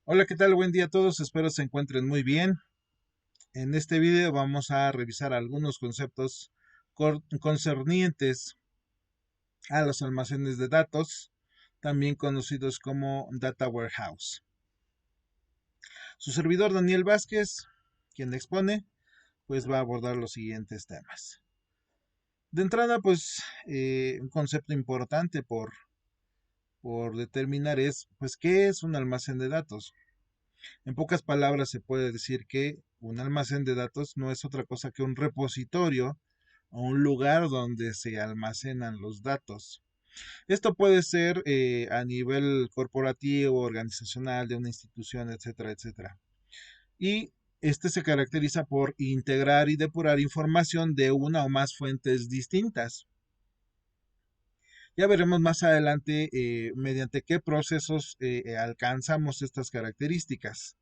Hola, ¿qué tal? Buen día a todos, espero se encuentren muy bien. En este video vamos a revisar algunos conceptos concernientes a los almacenes de datos, también conocidos como Data Warehouse. Su servidor Daniel Vázquez, quien expone, pues va a abordar los siguientes temas. De entrada, pues un concepto importante por determinar es, pues, ¿qué es un almacén de datos? En pocas palabras se puede decir que un almacén de datos no es otra cosa que un repositorio o un lugar donde se almacenan los datos. Esto puede ser a nivel corporativo, organizacional, de una institución, etcétera, etcétera. Y este se caracteriza por integrar y depurar información de una o más fuentes distintas. Ya veremos más adelante mediante qué procesos alcanzamos estas características.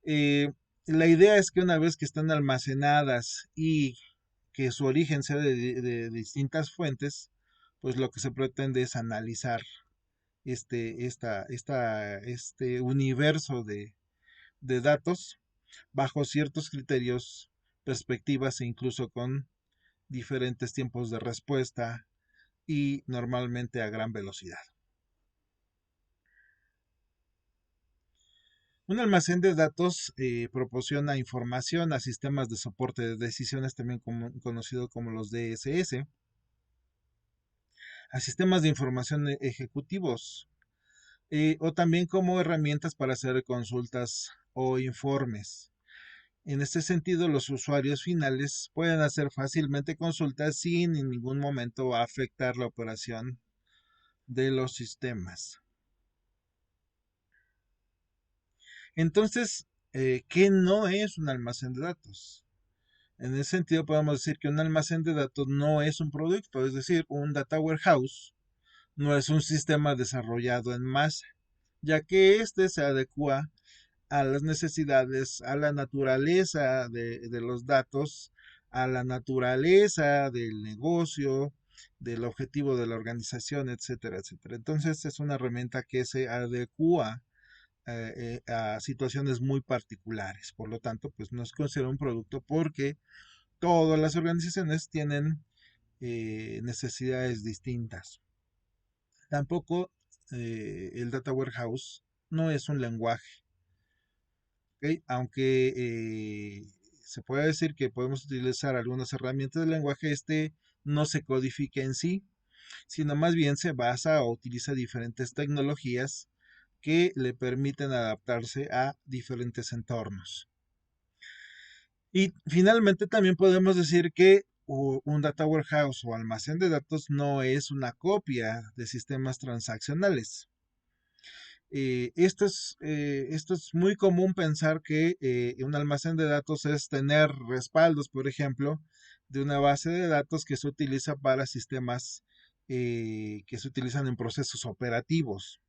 Eh, la idea es que una vez que están almacenadas y que su origen sea de distintas fuentes, pues lo que se pretende es analizar este universo de datos bajo ciertos criterios, perspectivas e incluso con diferentes tiempos de respuesta y normalmente a gran velocidad. Un almacén de datos proporciona información a sistemas de soporte de decisiones, también conocido como los DSS, a sistemas de información ejecutivos, o también como herramientas para hacer consultas o informes. En este sentido, los usuarios finales pueden hacer fácilmente consultas sin en ningún momento afectar la operación de los sistemas. Entonces, ¿qué no es un almacén de datos? En ese sentido, podemos decir que un almacén de datos no es un producto, es decir, un data warehouse no es un sistema desarrollado en masa, ya que éste se adecua a las necesidades, a la naturaleza de los datos, a la naturaleza del negocio, del objetivo de la organización, etcétera, etcétera. Entonces es una herramienta que se adecua a situaciones muy particulares. Por lo tanto, pues no es considerado un producto porque todas las organizaciones tienen necesidades distintas. Tampoco el Data Warehouse no es un lenguaje, ¿ok? Aunque se puede decir que podemos utilizar algunas herramientas del lenguaje, este no se codifica en sí, sino más bien se basa o utiliza diferentes tecnologías que le permiten adaptarse a diferentes entornos. Y finalmente también podemos decir que un data warehouse o almacén de datos no es una copia de sistemas transaccionales. Esto es muy común pensar que un almacén de datos es tener respaldos, por ejemplo, de una base de datos que se utiliza para sistemas que se utilizan en procesos operativos.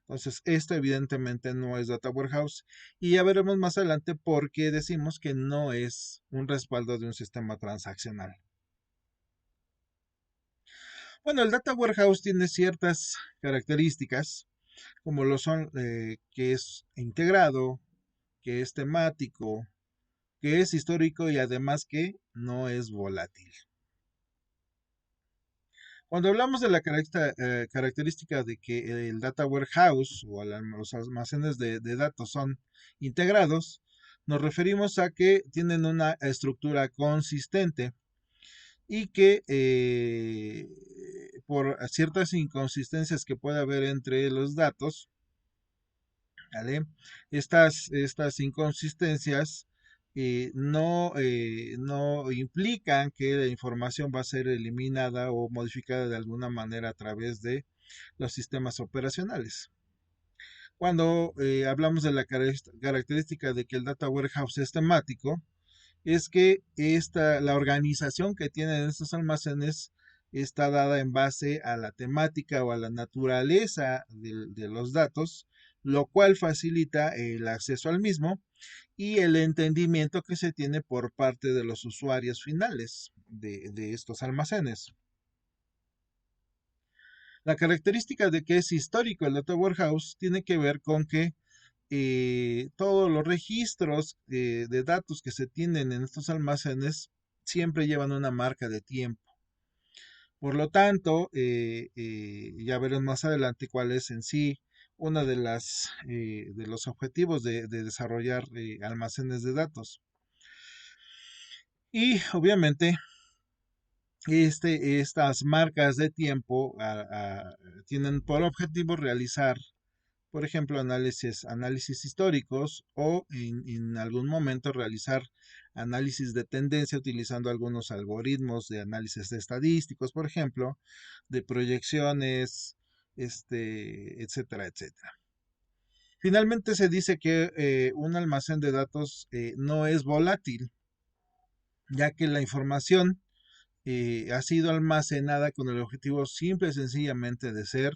Entonces, esto evidentemente no es Data Warehouse y ya veremos más adelante por qué decimos que no es un respaldo de un sistema transaccional. Bueno, el Data Warehouse tiene ciertas características, como lo son que es integrado, que es temático, que es histórico y además que no es volátil. Cuando hablamos de la característica de que el data warehouse o los almacenes de datos son integrados, nos referimos a que tienen una estructura consistente y que por ciertas inconsistencias que puede haber entre los datos, ¿vale? Estas inconsistencias no implican que la información va a ser eliminada o modificada de alguna manera a través de los sistemas operacionales. Cuando hablamos de la característica de que el data warehouse es temático, es que la organización que tienen estos almacenes está dada en base a la temática o a la naturaleza de los datos, lo cual facilita el acceso al mismo y el entendimiento que se tiene por parte de los usuarios finales de estos almacenes. La característica de que es histórico el Data Warehouse tiene que ver con que todos los registros de datos que se tienen en estos almacenes siempre llevan una marca de tiempo. Por lo tanto, ya veremos más adelante cuál es en sí uno de los objetivos de desarrollar almacenes de datos. Y obviamente estas marcas de tiempo tienen por objetivo realizar, por ejemplo, análisis históricos o en algún momento realizar análisis de tendencia utilizando algunos algoritmos de análisis estadísticos, por ejemplo, de proyecciones, etcétera, etcétera. Finalmente se dice que un almacén de datos no es volátil, ya que la información ha sido almacenada con el objetivo simple y sencillamente de ser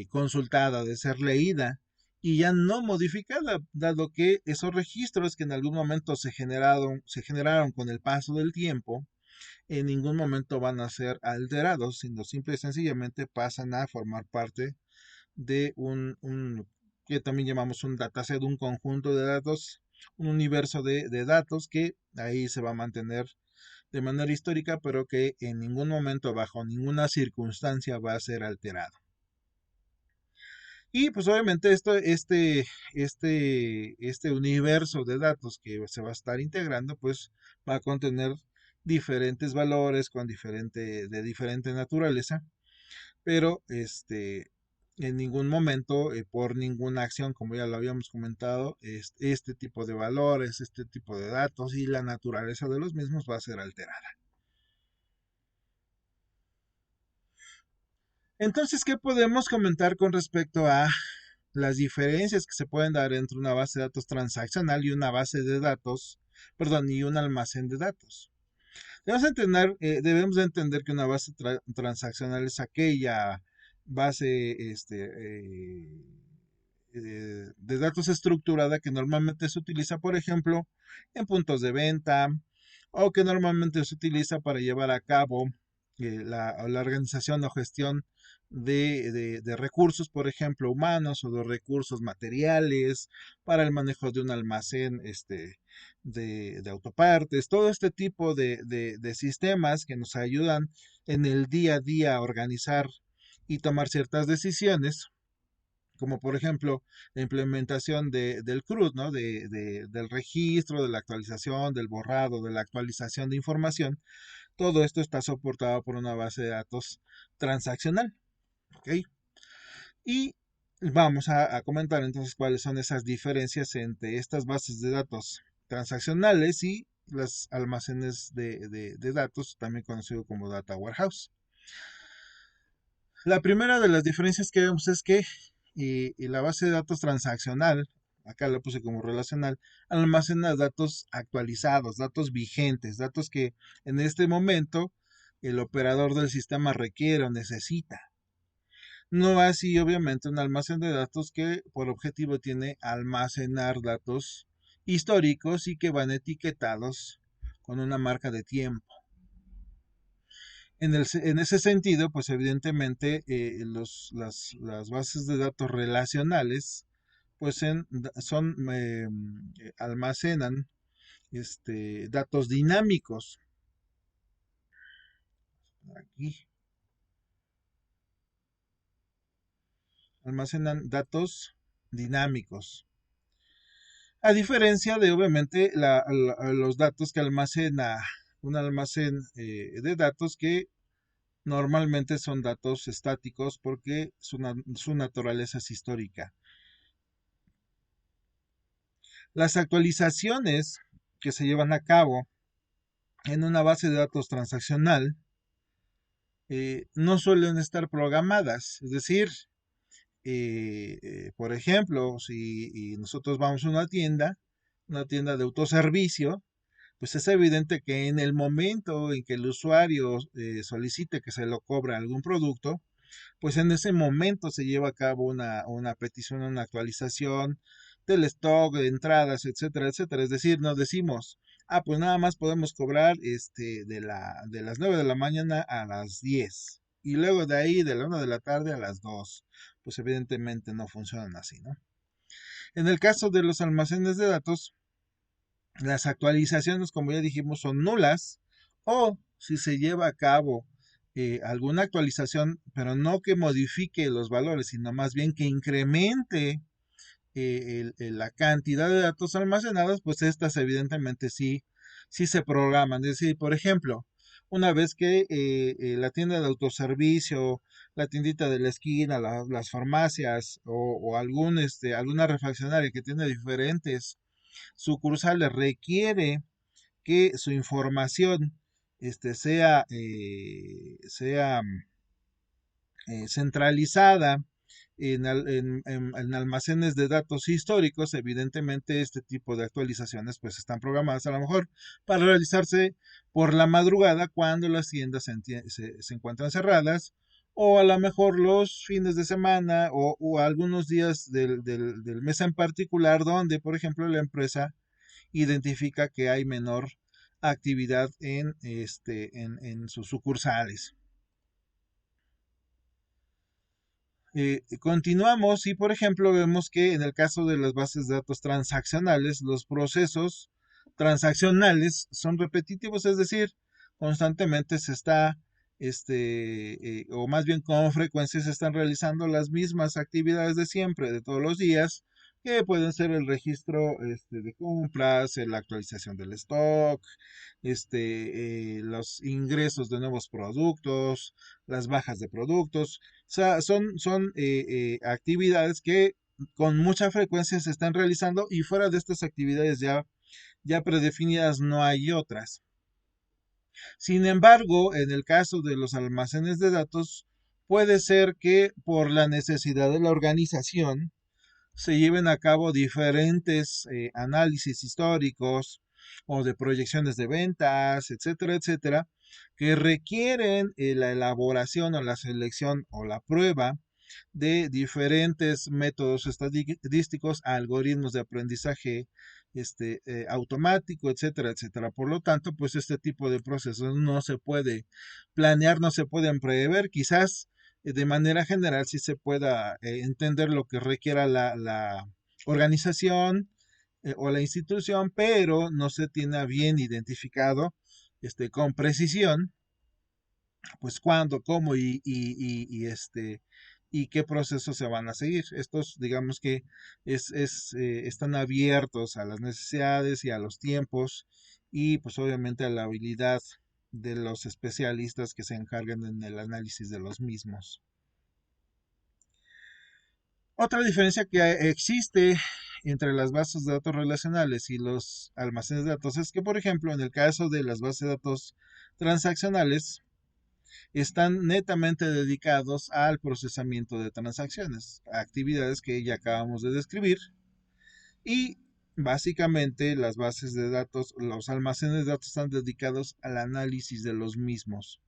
consultada, de ser leída y ya no modificada, dado que esos registros que en algún momento se generaron con el paso del tiempo, en ningún momento van a ser alterados, sino simple y sencillamente pasan a formar parte de un que también llamamos un dataset, un conjunto de datos, un universo de datos que ahí se va a mantener de manera histórica, pero que en ningún momento, bajo ninguna circunstancia, va a ser alterado. Y pues obviamente este universo de datos que se va a estar integrando, pues va a contener diferentes valores de diferente naturaleza, pero en ningún momento, por ninguna acción, como ya lo habíamos comentado, este tipo de valores, este tipo de datos y la naturaleza de los mismos va a ser alterada. Entonces, ¿qué podemos comentar con respecto a las diferencias que se pueden dar entre una base de datos transaccional y una base de datos, perdón, y un almacén de datos? Debemos de entender que una base transaccional es aquella base de datos estructurada que normalmente se utiliza, por ejemplo, en puntos de venta o que normalmente se utiliza para llevar a cabo la organización o gestión de recursos, por ejemplo, humanos o de recursos materiales, para el manejo de un almacén de autopartes, todo este tipo de sistemas que nos ayudan en el día a día a organizar y tomar ciertas decisiones, como por ejemplo la implementación del CRUD, ¿no? Del registro, de la actualización, del borrado, de la actualización de información. Todo esto está soportado por una base de datos transaccional. ¿Ok? Y vamos a comentar entonces cuáles son esas diferencias entre estas bases de datos transaccionales y los almacenes de datos, también conocido como Data Warehouse. La primera de las diferencias que vemos es que y la base de datos transaccional, acá la puse como relacional, almacena datos actualizados, datos vigentes, datos que en este momento el operador del sistema requiere o necesita. No así, obviamente, un almacén de datos que por objetivo tiene almacenar datos históricos y que van etiquetados con una marca de tiempo. En ese sentido, pues evidentemente las bases de datos relacionales pues almacenan datos dinámicos. Aquí almacenan datos dinámicos. A diferencia de, obviamente, los datos que almacena un almacén de datos que normalmente son datos estáticos porque su naturaleza es histórica. Las actualizaciones que se llevan a cabo en una base de datos transaccional no suelen estar programadas. Es decir, por ejemplo, si nosotros vamos a una tienda de autoservicio, pues es evidente que en el momento en que el usuario solicite que se lo cobre algún producto, pues en ese momento se lleva a cabo una petición, una actualización del stock, de entradas, etcétera, etcétera. Es decir, nos decimos, pues nada más podemos cobrar de las 9 de la mañana a las 10. Y luego de ahí, de la 1 de la tarde a las 2. Pues evidentemente no funcionan así, ¿no? En el caso de los almacenes de datos, las actualizaciones, como ya dijimos, son nulas, o si se lleva a cabo alguna actualización, pero no que modifique los valores, sino más bien que incremente la cantidad de datos almacenados, pues estas evidentemente sí se programan. Es decir, por ejemplo, una vez que la tienda de autoservicio, la tiendita de la esquina, las farmacias o alguna refaccionaria que tiene diferentes sucursales requiere que su información sea centralizada en almacenes de datos históricos. Evidentemente este tipo de actualizaciones pues están programadas a lo mejor para realizarse por la madrugada cuando las tiendas se encuentran cerradas, o a lo mejor los fines de semana o algunos días del mes en particular donde, por ejemplo, la empresa identifica que hay menor actividad en sus sucursales. Continuamos y, por ejemplo, vemos que en el caso de las bases de datos transaccionales, los procesos transaccionales son repetitivos, es decir, constantemente se está, o más bien con frecuencia se están realizando las mismas actividades de siempre, de todos los días, que pueden ser el registro de compras, la actualización del stock, los ingresos de nuevos productos, las bajas de productos. O sea, son actividades que con mucha frecuencia se están realizando, y fuera de estas actividades ya predefinidas no hay otras. Sin embargo, en el caso de los almacenes de datos, puede ser que por la necesidad de la organización se lleven a cabo diferentes análisis históricos o de proyecciones de ventas, etcétera, etcétera, que requieren la elaboración o la selección o la prueba de diferentes métodos estadísticos, algoritmos de aprendizaje automático, etcétera, etcétera. Por lo tanto, pues este tipo de procesos no se puede planear, no se pueden prever. Quizás de manera general sí se pueda entender lo que requiera la organización o la institución, pero no se tiene bien identificado con precisión pues cuándo, cómo y qué procesos se van a seguir. Estos, digamos que están abiertos a las necesidades y a los tiempos, y pues obviamente a la habilidad de los especialistas que se encargan en el análisis de los mismos. Otra diferencia que existe entre las bases de datos relacionales y los almacenes de datos es que, por ejemplo, en el caso de las bases de datos transaccionales, están netamente dedicados al procesamiento de transacciones, actividades que ya acabamos de describir, y básicamente las bases de datos, los almacenes de datos están dedicados al análisis de los mismos.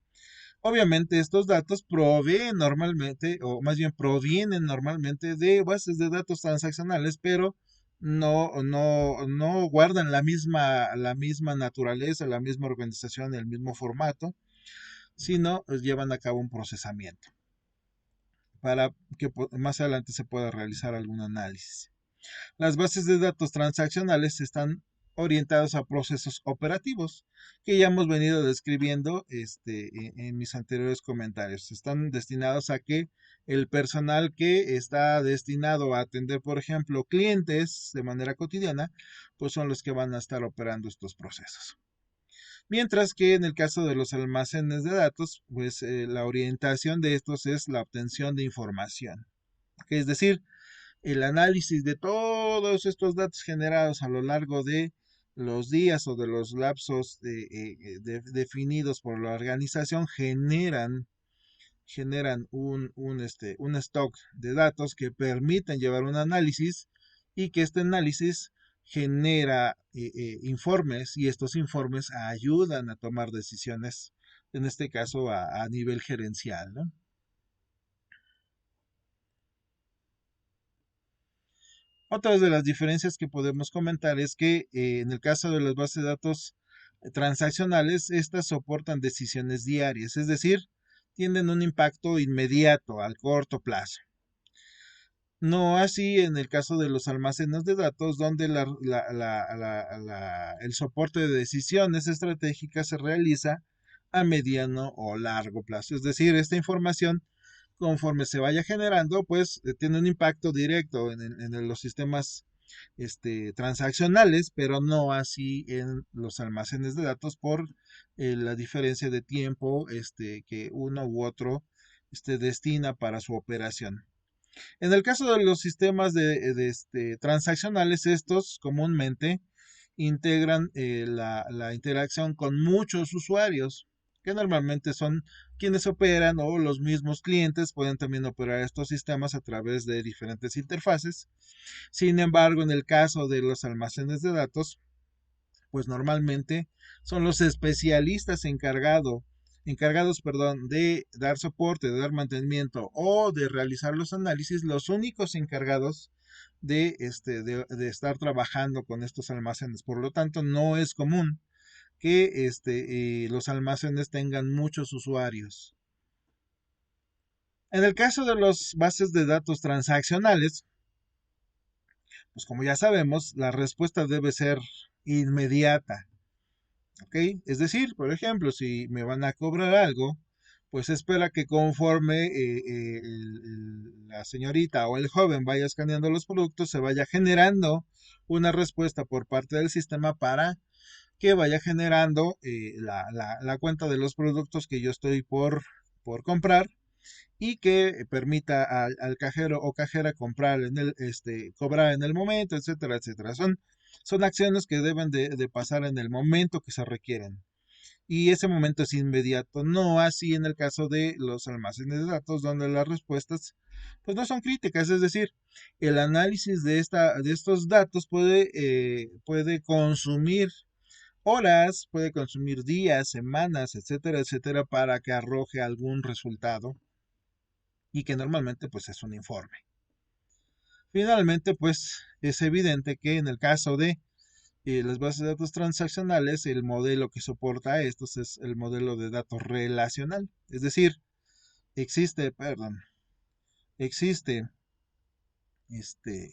Obviamente estos datos proveen normalmente, o más bien provienen normalmente de bases de datos transaccionales, pero no guardan la misma naturaleza, la misma organización, el mismo formato, sino pues, llevan a cabo un procesamiento para que más adelante se pueda realizar algún análisis. Las bases de datos transaccionales están orientados a procesos operativos que ya hemos venido describiendo en mis anteriores comentarios. Están destinados a que el personal que está destinado a atender, por ejemplo, clientes de manera cotidiana, pues son los que van a estar operando estos procesos. Mientras que en el caso de los almacenes de datos, pues la orientación de estos es la obtención de información. Es decir, el análisis de todos estos datos generados a lo largo de los días o de los lapsos definidos por la organización generan un stock de datos que permiten llevar un análisis, y que este análisis genera informes, y estos informes ayudan a tomar decisiones, en este caso a nivel gerencial, ¿no? Otra de las diferencias que podemos comentar es que en el caso de las bases de datos transaccionales, estas soportan decisiones diarias, es decir, tienen un impacto inmediato al corto plazo. No así en el caso de los almacenes de datos, donde el soporte de decisiones estratégicas se realiza a mediano o largo plazo. Es decir, esta información, conforme se vaya generando, pues tiene un impacto directo en los sistemas transaccionales, pero no así en los almacenes de datos por la diferencia de tiempo que uno u otro destina para su operación. En el caso de los sistemas transaccionales, estos comúnmente integran la interacción con muchos usuarios, que normalmente son quienes operan, o los mismos clientes pueden también operar estos sistemas a través de diferentes interfaces. Sin embargo, en el caso de los almacenes de datos, pues normalmente son los especialistas encargados, perdón, de dar soporte, de dar mantenimiento o de realizar los análisis, los únicos encargados de estar trabajando con estos almacenes. Por lo tanto, no es común que los almacenes tengan muchos usuarios. En el caso de las bases de datos transaccionales, pues como ya sabemos, la respuesta debe ser inmediata. ¿Ok? Es decir, por ejemplo, si me van a cobrar algo, pues espera que conforme la señorita o el joven vaya escaneando los productos, se vaya generando una respuesta por parte del sistema para que vaya generando la cuenta de los productos que yo estoy por comprar, y que permita al cajero o cajera comprar cobrar en el momento, etcétera, etcétera. Son acciones que deben de pasar en el momento que se requieren. Y ese momento es inmediato, no así en el caso de los almacenes de datos, donde las respuestas pues no son críticas. Es decir, el análisis de estos datos puede consumir horas, puede consumir días, semanas, etcétera, etcétera, para que arroje algún resultado, y que normalmente pues es un informe. Finalmente, pues es evidente que en el caso de las bases de datos transaccionales, el modelo que soporta estos es el modelo de datos relacional. Es decir, perdón, existe, este,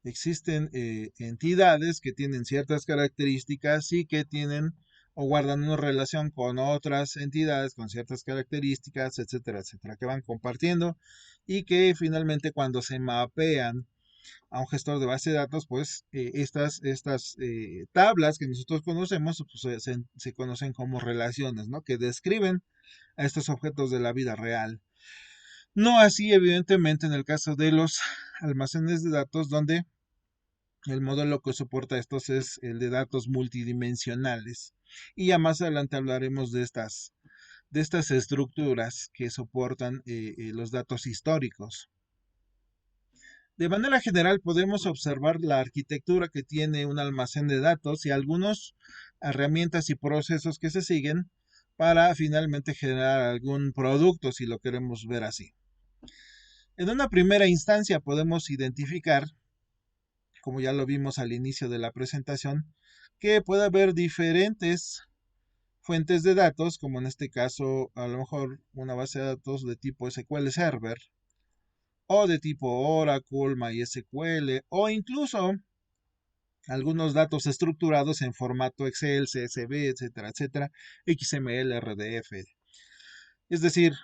existen entidades que tienen ciertas características y que tienen o guardan una relación con otras entidades con ciertas características, etcétera, etcétera, que van compartiendo, y que finalmente, cuando se mapean a un gestor de base de datos, pues estas tablas que nosotros conocemos, pues, se conocen como relaciones, ¿no? Que describen a estos objetos de la vida real. No así, evidentemente, en el caso de los almacenes de datos, donde el modelo que soporta estos es el de datos multidimensionales. Y ya más adelante hablaremos de estas estructuras que soportan los datos históricos. De manera general, podemos observar la arquitectura que tiene un almacén de datos y algunas herramientas y procesos que se siguen para finalmente generar algún producto, si lo queremos ver así. En una primera instancia podemos identificar, como ya lo vimos al inicio de la presentación, que puede haber diferentes fuentes de datos, como en este caso a lo mejor una base de datos de tipo SQL Server, o de tipo Oracle, MySQL, o incluso algunos datos estructurados en formato Excel, CSV, etcétera, etcétera, XML, RDF. Es decir,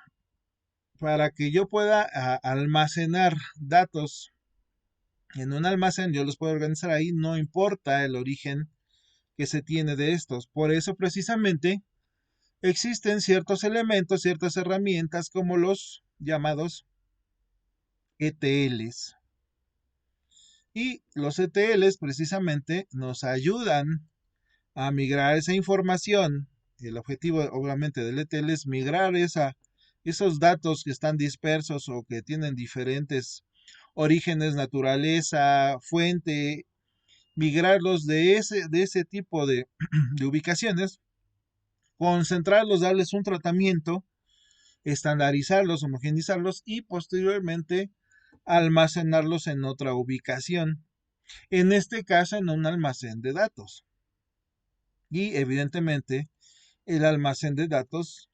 para que yo pueda almacenar datos en un almacén, yo los puedo organizar ahí, no importa el origen que se tiene de estos. Por eso precisamente existen ciertos elementos, ciertas herramientas, como los llamados ETLs. Y los ETLs precisamente nos ayudan a migrar esa información. El objetivo, obviamente, del ETL es migrar esos datos que están dispersos o que tienen diferentes orígenes, naturaleza, fuente, migrarlos de ese tipo de ubicaciones, concentrarlos, darles un tratamiento, estandarizarlos, homogenizarlos y posteriormente almacenarlos en otra ubicación. En este caso, en un almacén de datos. Y evidentemente, el almacén de datos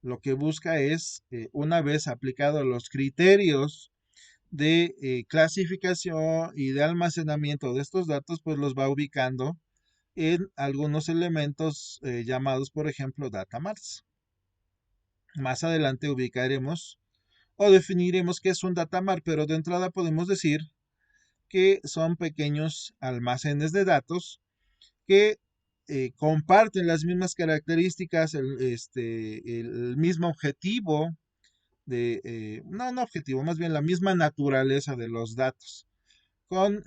lo que busca es, una vez aplicados los criterios de clasificación y de almacenamiento de estos datos, pues los va ubicando en algunos elementos llamados, por ejemplo, data marts. Más adelante ubicaremos o definiremos qué es un data mart, pero de entrada podemos decir que son pequeños almacenes de datos que comparten las mismas características, el mismo objetivo no objetivo, más bien la misma naturaleza de los datos, con,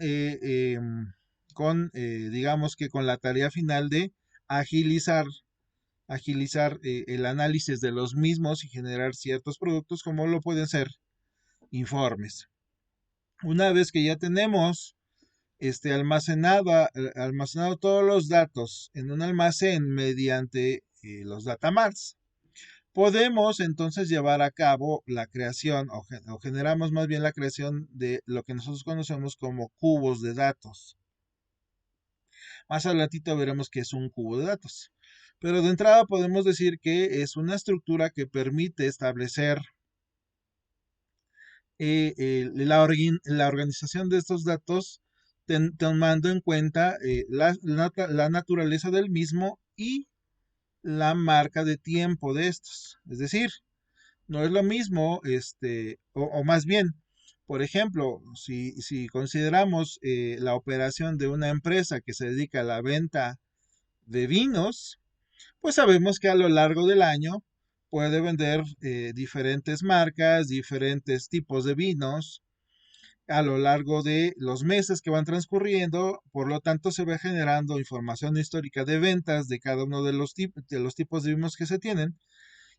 digamos que con la tarea final de agilizar, agilizar el análisis de los mismos y generar ciertos productos como lo pueden ser informes. Una vez que ya tenemos almacenado todos los datos en un almacén mediante los datamarts, podemos entonces llevar a cabo la creación o generamos más bien la creación de lo que nosotros conocemos como cubos de datos. Más adelantito veremos qué es un cubo de datos. Pero de entrada podemos decir que es una estructura que permite establecer la organización de estos datos tomando en cuenta la naturaleza del mismo y la marca de tiempo de estos. Es decir, no es lo mismo, o más bien, por ejemplo, si consideramos la operación de una empresa que se dedica a la venta de vinos, pues sabemos que a lo largo del año puede vender diferentes marcas, diferentes tipos de vinos a lo largo de los meses que van transcurriendo, por lo tanto se va generando información histórica de ventas de cada uno de los tipos de vinos que se tienen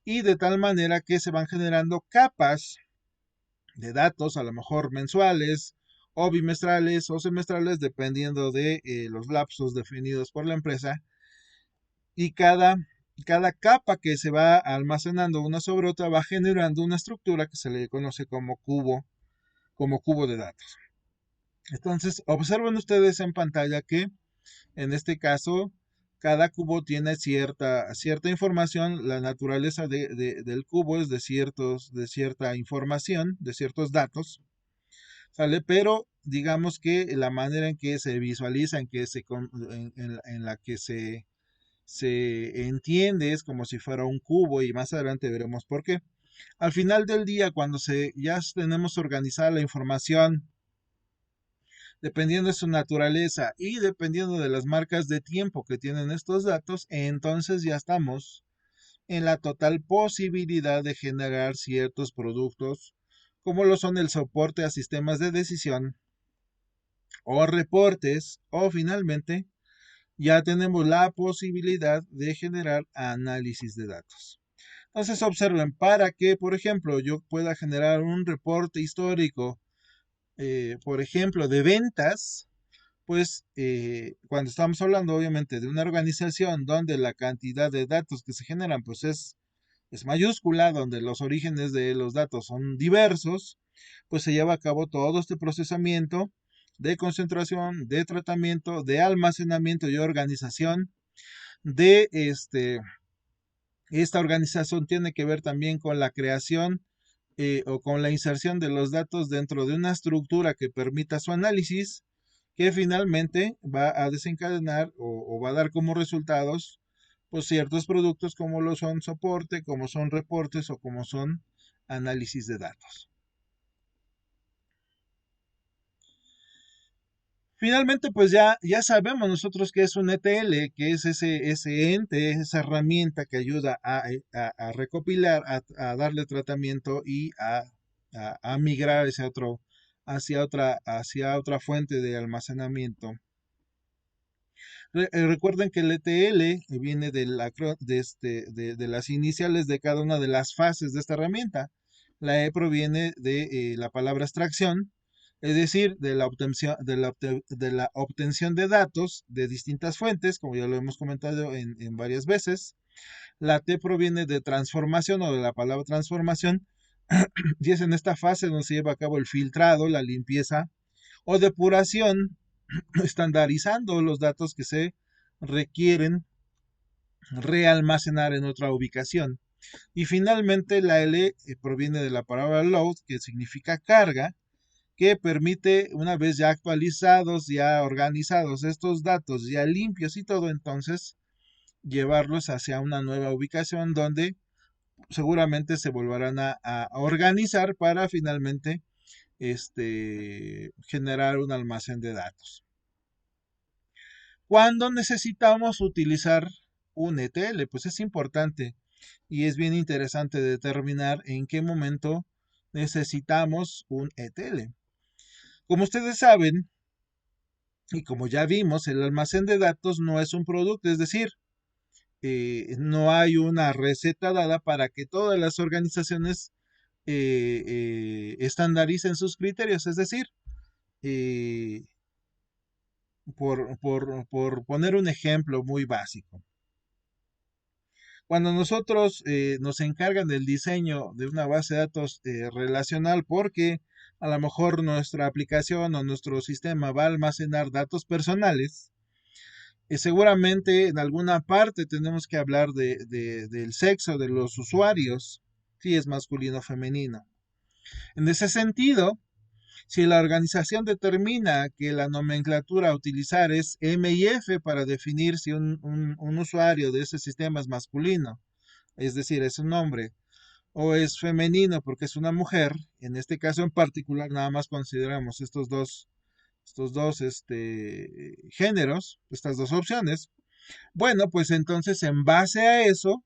y de tal manera que se van generando capas de datos, a lo mejor mensuales o bimestrales o semestrales, dependiendo de los lapsos definidos por la empresa, y cada capa que se va almacenando una sobre otra va generando una estructura que se le conoce como cubo de datos. Entonces, observen ustedes en pantalla que en este caso cada cubo tiene cierta información, la naturaleza del cubo es de cierta información, de ciertos datos, ¿sale? Pero digamos que la manera en que se visualiza, en la que se entiende es como si fuera un cubo y más adelante veremos por qué. Al final del día, cuando ya tenemos organizada la información, dependiendo de su naturaleza y dependiendo de las marcas de tiempo que tienen estos datos, entonces ya estamos en la total posibilidad de generar ciertos productos como lo son el soporte a sistemas de decisión o reportes o finalmente ya tenemos la posibilidad de generar análisis de datos. Entonces observen, para que, por ejemplo, yo pueda generar un reporte histórico, por ejemplo, de ventas, pues cuando estamos hablando obviamente de una organización donde la cantidad de datos que se generan pues es mayúscula, donde los orígenes de los datos son diversos, pues se lleva a cabo todo este procesamiento de concentración, de tratamiento, de almacenamiento y organización de esta organización tiene que ver también con la creación o con la inserción de los datos dentro de una estructura que permita su análisis, que finalmente va a desencadenar o va a dar como resultados pues ciertos productos como lo son soporte, como son reportes o como son análisis de datos. Finalmente, pues ya sabemos nosotros que es un ETL, que es ese ente, esa herramienta que ayuda a recopilar, a darle tratamiento y a migrar hacia otra fuente de almacenamiento. Recuerden que el ETL viene de las iniciales de cada una de las fases de esta herramienta. La E proviene de la palabra extracción, es decir, de la obtención de datos de distintas fuentes, como ya lo hemos comentado en varias veces. La T proviene de transformación o de la palabra transformación, y es en esta fase donde se lleva a cabo el filtrado, la limpieza o depuración, estandarizando los datos que se requieren realmacenar en otra ubicación. Y finalmente la L proviene de la palabra load, que significa carga, que permite, una vez ya actualizados, ya organizados estos datos, ya limpios y todo, entonces llevarlos hacia una nueva ubicación donde seguramente se volverán a organizar para finalmente generar un almacén de datos. Cuando necesitamos utilizar un ETL, pues es importante y es bien interesante determinar en qué momento necesitamos un ETL. Como ustedes saben, y como ya vimos, el almacén de datos no es un producto, es decir, no hay una receta dada para que todas las organizaciones estandaricen sus criterios, es decir, eh, por poner un ejemplo muy básico. Cuando nosotros nos encargan del diseño de una base de datos relacional, porque a lo mejor nuestra aplicación o nuestro sistema va a almacenar datos personales, seguramente en alguna parte tenemos que hablar del sexo de los usuarios, si es masculino o femenino. En ese sentido, si la organización determina que la nomenclatura a utilizar es M y F para definir si un usuario de ese sistema es masculino, es decir, es un hombre, o es femenino porque es una mujer, en este caso en particular nada más consideramos estos dos géneros, estas dos opciones. Bueno, pues entonces en base a eso,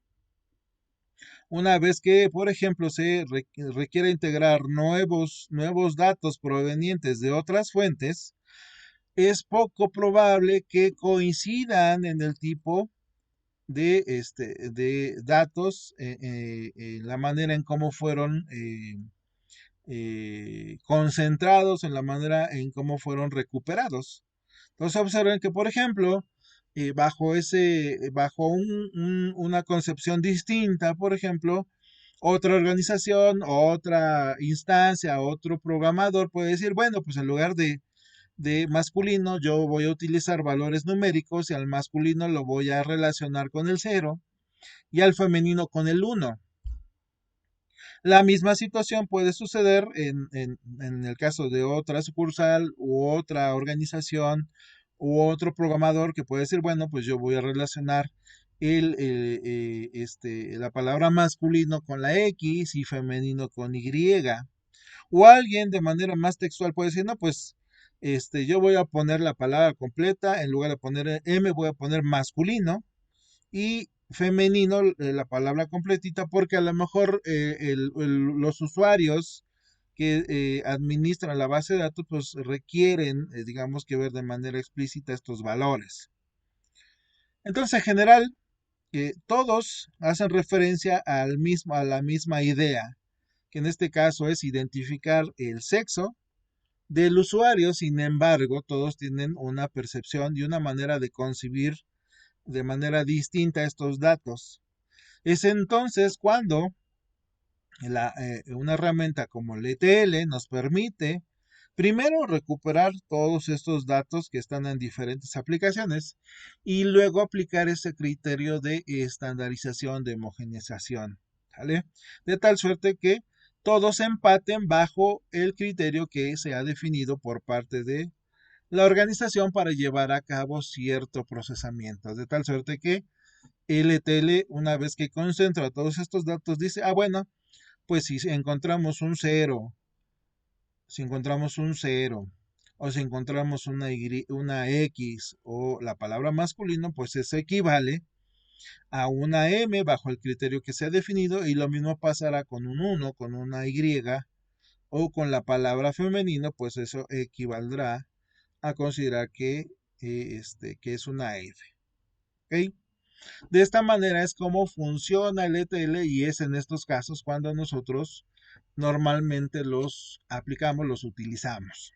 una vez que, por ejemplo, se requiere integrar nuevos datos provenientes de otras fuentes, es poco probable que coincidan en el tipo de datos, en la manera en cómo fueron concentrados, en la manera en cómo fueron recuperados. Entonces observen que, por ejemplo, bajo una concepción distinta, por ejemplo, otra organización, otra instancia, otro programador puede decir, bueno, pues en lugar de masculino, yo voy a utilizar valores numéricos y al masculino lo voy a relacionar con el 0 y al femenino con el 1. La misma situación puede suceder en el caso de otra sucursal u otra organización u otro programador que puede decir, bueno, pues yo voy a relacionar la palabra masculino con la X y femenino con Y. O alguien de manera más textual puede decir, no, pues yo voy a poner la palabra completa, en lugar de poner M, voy a poner masculino y femenino, la palabra completita, porque a lo mejor los usuarios que administran la base de datos, pues requieren, digamos que ver de manera explícita estos valores. Entonces, en general, todos hacen referencia a la misma idea, que en este caso es identificar el sexo del usuario. Sin embargo, todos tienen una percepción y una manera de concebir de manera distinta estos datos. Es entonces cuando una herramienta como el ETL nos permite primero recuperar todos estos datos que están en diferentes aplicaciones y luego aplicar ese criterio de estandarización, de homogeneización, ¿vale? De tal suerte que todos empaten bajo el criterio que se ha definido por parte de la organización para llevar a cabo cierto procesamiento, de tal suerte que el ETL, una vez que concentra todos estos datos, dice, bueno, pues si encontramos un 0, si encontramos un 0, o si encontramos una X o la palabra masculino, pues eso equivale a una M bajo el criterio que se ha definido, y lo mismo pasará con un 1, con una Y, o con la palabra femenino, pues eso equivaldrá a considerar que es una F. ¿Ok? De esta manera es como funciona el ETL, y es en estos casos cuando nosotros normalmente los aplicamos, los utilizamos.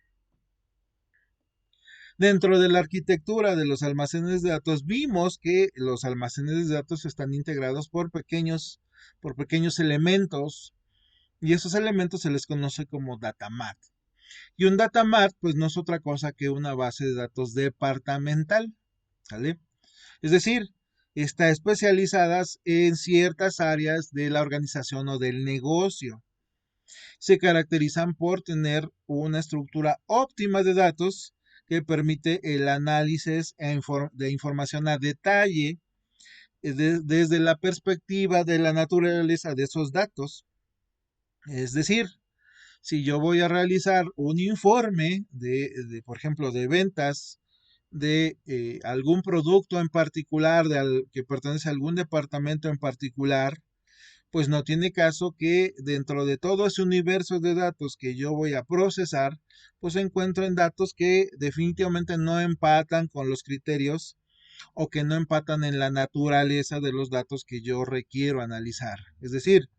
Dentro de la arquitectura de los almacenes de datos, vimos que los almacenes de datos están integrados por pequeños elementos, y esos elementos se les conoce como data mart. Y un data mart, pues no es otra cosa que una base de datos departamental, ¿sale? Es decir, está especializadas en ciertas áreas de la organización o del negocio. Se caracterizan por tener una estructura óptima de datos que permite el análisis de información a detalle desde la perspectiva de la naturaleza de esos datos. Es decir, si yo voy a realizar un informe por ejemplo, de ventas de algún producto en particular, que pertenece a algún departamento en particular, pues no tiene caso que dentro de todo ese universo de datos que yo voy a procesar, pues encuentren datos que definitivamente no empatan con los criterios o que no empatan en la naturaleza de los datos que yo requiero analizar. Es decir,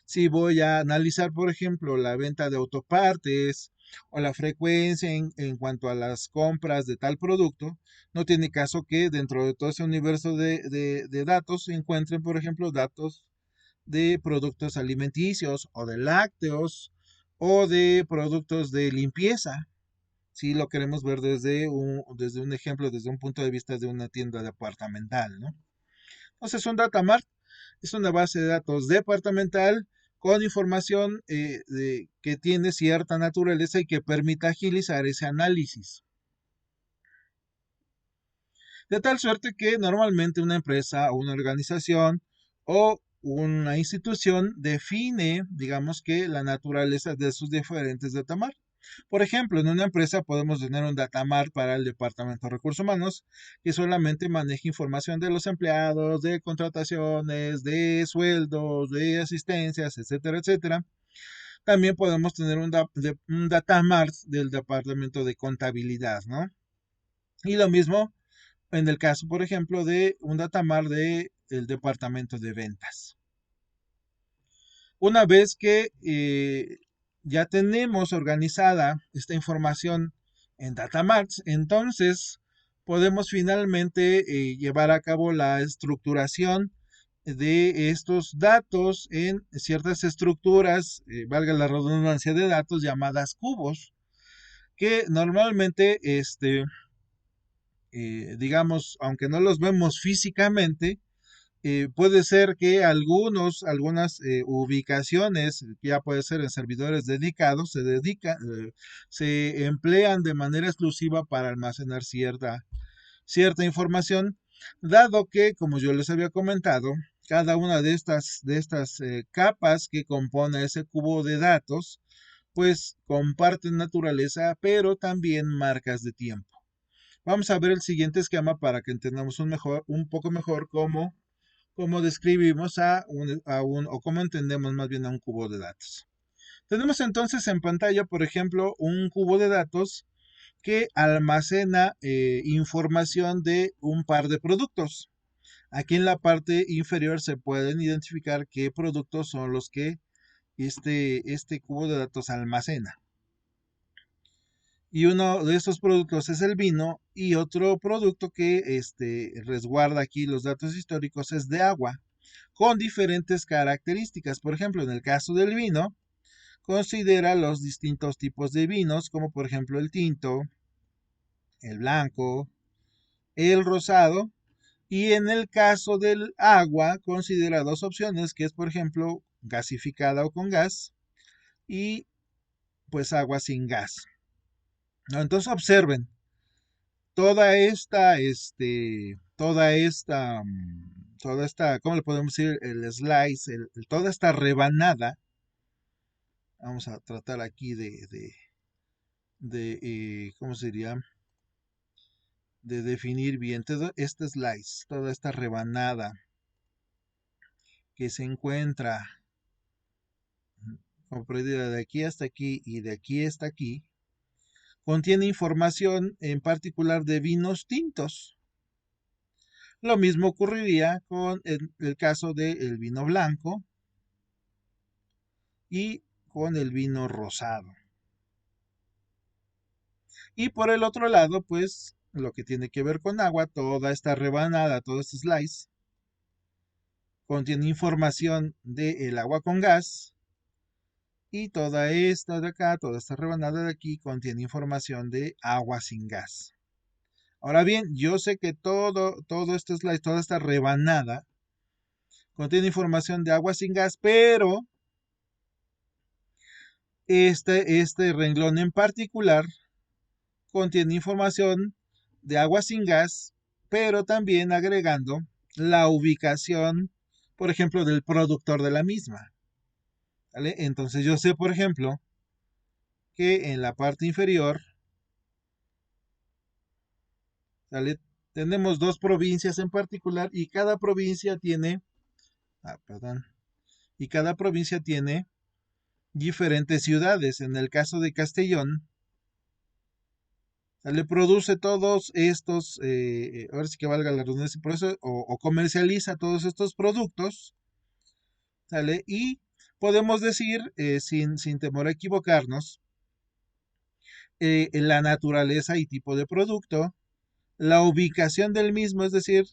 si voy a analizar, por ejemplo, la venta de autopartes o la frecuencia en cuanto a las compras de tal producto, no tiene caso que dentro de todo ese universo de datos se encuentren, por ejemplo, datos de productos alimenticios o de lácteos o de productos de limpieza. Si lo queremos ver desde un ejemplo, desde un punto de vista de una tienda departamental, ¿no? Entonces, un data mart es una base de datos departamental con información que tiene cierta naturaleza y que permite agilizar ese análisis. De tal suerte que normalmente una empresa o una organización o una institución define, digamos que la naturaleza de sus diferentes datamart. Por ejemplo, en una empresa podemos tener un datamart para el departamento de recursos humanos que solamente maneja información de los empleados, de contrataciones, de sueldos, de asistencias, etcétera, etcétera. También podemos tener un datamart del departamento de contabilidad, ¿no? Y lo mismo en el caso, por ejemplo, de un datamart del departamento de ventas. Una vez que ya tenemos organizada esta información en datamarts, entonces podemos finalmente llevar a cabo la estructuración de estos datos en ciertas estructuras, valga la redundancia, de datos llamadas cubos, que normalmente, digamos, aunque no los vemos físicamente, puede ser que algunas ubicaciones, que ya puede ser en servidores dedicados, se emplean de manera exclusiva para almacenar cierta información, dado que, como yo les había comentado, cada una de estas capas que compone ese cubo de datos, pues comparten naturaleza, pero también marcas de tiempo. Vamos a ver el siguiente esquema para que entendamos un poco mejor cómo describimos o cómo entendemos más bien a un cubo de datos. Tenemos entonces en pantalla, por ejemplo, un cubo de datos que almacena información de un par de productos. Aquí en la parte inferior se pueden identificar qué productos son los que este cubo de datos almacena. Y uno de estos productos es el vino y otro producto que resguarda aquí los datos históricos es de agua con diferentes características. Por ejemplo, en el caso del vino, considera los distintos tipos de vinos, como por ejemplo el tinto, el blanco, el rosado, y en el caso del agua, considera dos opciones, que es por ejemplo gasificada o con gas, y pues agua sin gas. ¿No? Entonces observen, toda esta, ¿cómo le podemos decir? El slice, toda esta rebanada. Vamos a tratar aquí ¿cómo sería? De definir bien todo este slice, toda esta rebanada que se encuentra comprendida de aquí hasta aquí y de aquí hasta aquí, contiene información en particular de vinos tintos. Lo mismo ocurriría con el caso del vino blanco y con el vino rosado. Y por el otro lado, pues lo que tiene que ver con agua, toda esta rebanada, todo este slice, contiene información del agua con gas. Y toda esta de acá, toda esta rebanada de aquí, contiene información de agua sin gas. Ahora bien, yo sé que todo este slice, toda esta rebanada, contiene información de agua sin gas, pero Este renglón en particular contiene información de agua sin gas, pero también agregando la ubicación, por ejemplo, del productor de la misma. ¿Vale? Entonces yo sé, por ejemplo, que en la parte inferior, ¿vale? Tenemos dos provincias en particular y cada provincia tiene, perdón, y cada provincia tiene diferentes ciudades. En el caso de Castellón, le produce todos estos, ahora sí que valga la redundancia, por eso, o comercializa todos estos productos, ¿sale? Y podemos decir, sin temor a equivocarnos, la naturaleza y tipo de producto, la ubicación del mismo, es decir,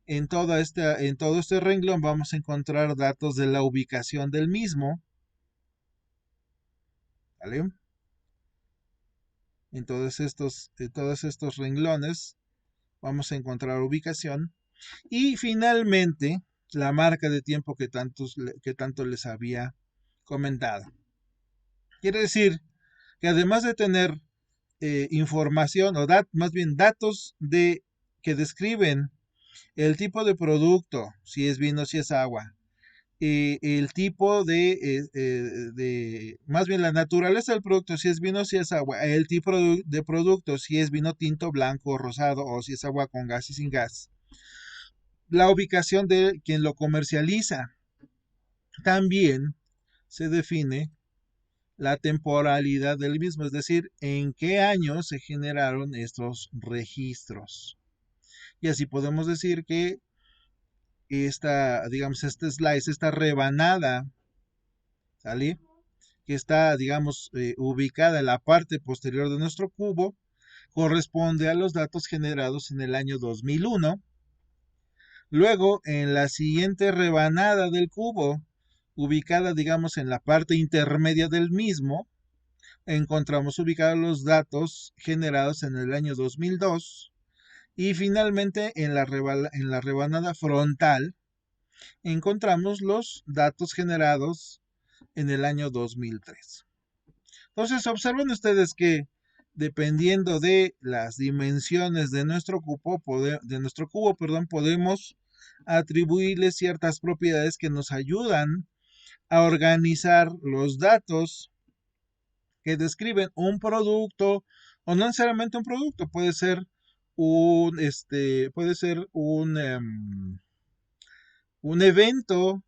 en todo este renglón vamos a encontrar datos de la ubicación del mismo, ¿vale? En todos estos renglones vamos a encontrar ubicación. Y finalmente, la marca de tiempo que tanto les había comentado. Quiere decir que además de tener información o más bien datos que describen el tipo de producto, si es vino, si es agua, el tipo más bien la naturaleza del producto, si es vino, si es agua, el tipo de producto, si es vino tinto, blanco, rosado o si es agua con gas y sin gas, la ubicación de quien lo comercializa. También se define la temporalidad del mismo, es decir, en qué año se generaron estos registros. Y así podemos decir que digamos, este slice, esta rebanada, ¿sale? Que está, digamos, ubicada en la parte posterior de nuestro cubo, corresponde a los datos generados en el año 2001. Luego, en la siguiente rebanada del cubo, ubicada, digamos, en la parte intermedia del mismo, encontramos ubicados los datos generados en el año 2002. Y finalmente, en la rebanada frontal, encontramos los datos generados en el año 2003. Entonces, observen ustedes que dependiendo de las dimensiones de nuestro cubo, perdón, podemos atribuirle ciertas propiedades que nos ayudan a organizar los datos que describen un producto o no necesariamente un producto, puede ser un evento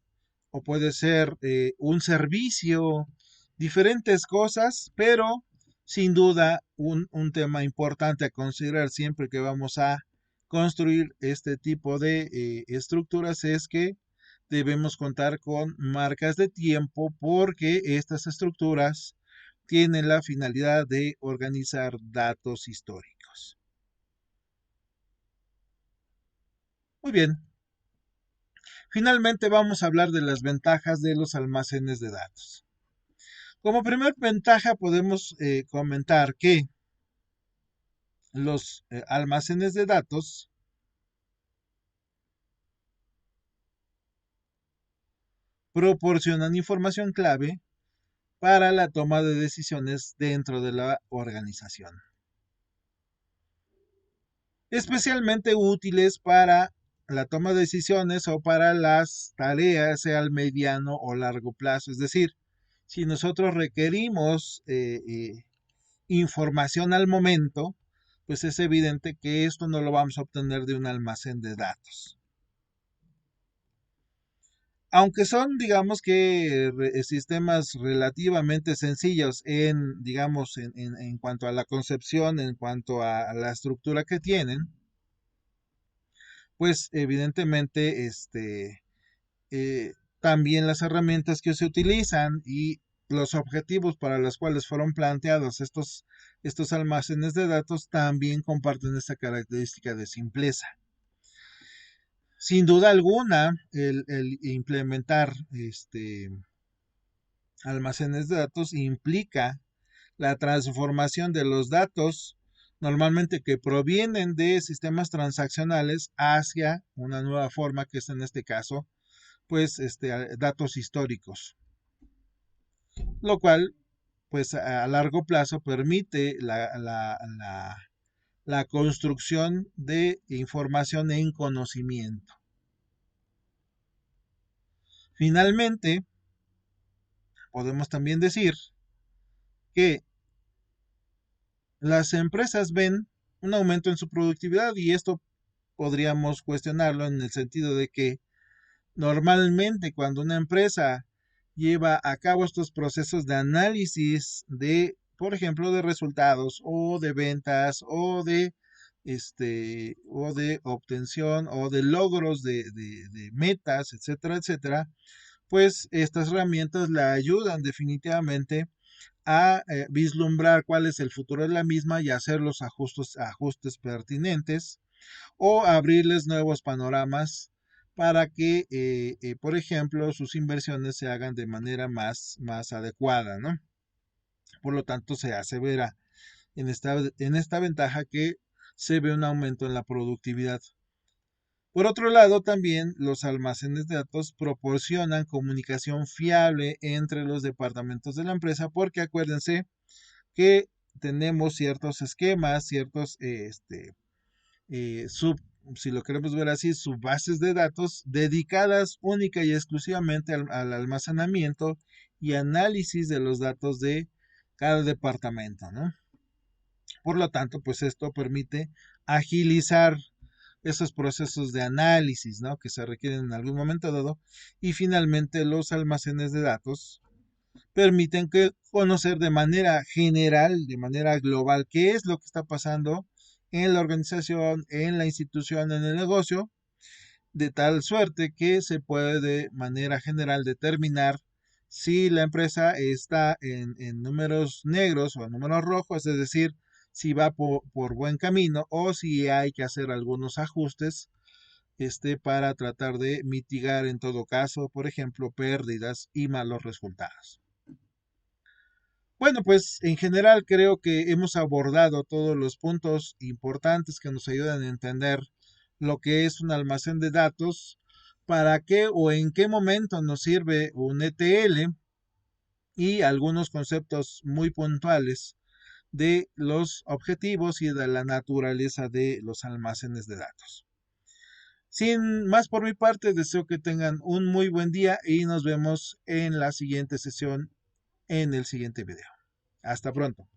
o puede ser un servicio, diferentes cosas, pero sin duda un tema importante a considerar siempre que vamos a construir este tipo de estructuras es que debemos contar con marcas de tiempo porque estas estructuras tienen la finalidad de organizar datos históricos. Muy bien. Finalmente vamos a hablar de las ventajas de los almacenes de datos. Como primer ventaja podemos comentar que los almacenes de datos proporcionan información clave para la toma de decisiones dentro de la organización. Especialmente útiles para la toma de decisiones o para las tareas, sea al mediano o largo plazo. Es decir, si nosotros requerimos información al momento, pues es evidente que esto no lo vamos a obtener de un almacén de datos. Aunque son, digamos que, sistemas relativamente sencillos digamos, en cuanto a la concepción, en cuanto a la estructura que tienen, pues evidentemente, también las herramientas que se utilizan y los objetivos para los cuales fueron planteados estos almacenes de datos también comparten esta característica de simpleza. Sin duda alguna, el implementar almacenes de datos implica la transformación de los datos normalmente que provienen de sistemas transaccionales hacia una nueva forma que es en este caso pues datos históricos, lo cual pues a largo plazo permite la construcción de información en conocimiento. Finalmente, podemos también decir que las empresas ven un aumento en su productividad y esto podríamos cuestionarlo en el sentido de que normalmente cuando una empresa lleva a cabo estos procesos de análisis de, por ejemplo, de resultados o de ventas o de obtención o de logros de metas, etcétera, etcétera, pues estas herramientas la ayudan definitivamente a vislumbrar cuál es el futuro de la misma y hacer los ajustes pertinentes o abrirles nuevos panoramas para que, por ejemplo, sus inversiones se hagan de manera más adecuada, ¿no? Por lo tanto, se asevera en esta ventaja que se ve un aumento en la productividad. Por otro lado, también los almacenes de datos proporcionan comunicación fiable entre los departamentos de la empresa, porque acuérdense que tenemos ciertos esquemas, ciertos sub, si lo queremos ver así, subbases de datos dedicadas única y exclusivamente al almacenamiento y análisis de los datos de cada departamento, ¿no? Por lo tanto, pues esto permite agilizar esos procesos de análisis, ¿no? Que se requieren en algún momento dado. Y finalmente, los almacenes de datos permiten conocer de manera general, de manera global, qué es lo que está pasando en la organización, en la institución, en el negocio, de tal suerte que se puede de manera general determinar si la empresa está en números negros o en números rojos, es decir, si va por buen camino o si hay que hacer algunos ajustes para tratar de mitigar en todo caso, por ejemplo, pérdidas y malos resultados. Bueno, pues en general creo que hemos abordado todos los puntos importantes que nos ayudan a entender lo que es un almacén de datos, para qué o en qué momento nos sirve un ETL y algunos conceptos muy puntuales de los objetivos y de la naturaleza de los almacenes de datos. Sin más por mi parte, deseo que tengan un muy buen día y nos vemos en la siguiente sesión en el siguiente video. Hasta pronto.